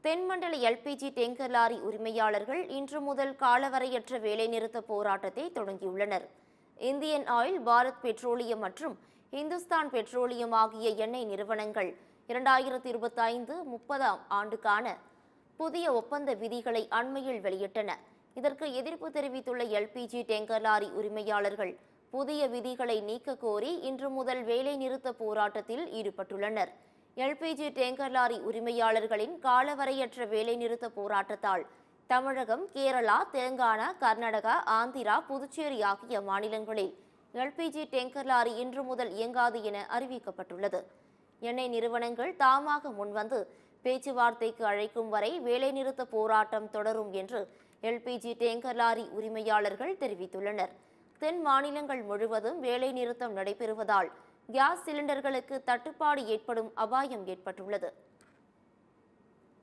தென்மண்டல LPG tanker lorry உரிமையாளர்கள் இன்று முதல் காலவரையற்ற வேலைநிறுத்த போராட்டத்தை தொடங்கியுள்ளனர். இந்தியன் ஆயில், பாரத் பெட்ரோலியம் மற்றும் இந்துஸ்தான் பெட்ரோலியம் ஆகிய எண்ணெய் நிறுவனங்கள் 2025-30 ஆண்டுக்கான புதிய ஒப்பந்த விதிகளை அண்மையில் வெளியிட்டன. இதற்கு எதிர்ப்பு தெரிவித்துள்ள எல்பிஜி டேங்கர் லாரி உரிமையாளர்கள் புதிய விதிகளை நீக்க கோரி இன்று முதல் வேலைநிறுத்த போராட்டத்தில் ஈடுபட்டுள்ளனர். எல்பிஜி டேங்கர் லாரி உரிமையாளர்களின் காலவரையற்ற வேலைநிறுத்த போராட்டத்தால் தமிழகம், கேரளா, தெலுங்கானா, கர்நாடகா, ஆந்திரா, புதுச்சேரி ஆகிய மாநிலங்களில் எல்பிஜி டேங்கர் லாரி இன்று முதல் இயங்காது என அறிவிக்கப்பட்டுள்ளது. எண்ணெய் நிறுவனங்கள் தாமாக முன்வந்து பேச்சுவார்த்தைக்கு அழைக்கும் வரை வேலைநிறுத்த போராட்டம் தொடரும் என்று எல்பிஜி டேங்கர் லாரி உரிமையாளர்கள் தெரிவித்துள்ளனர். தென் மாநிலங்கள் முழுவதும் வேலைநிறுத்தம் நடைபெறுவதால் கேஸ் சிலிண்டர்களுக்கு தட்டுப்பாடு ஏற்படும் அபாயம் ஏற்பட்டுள்ளது.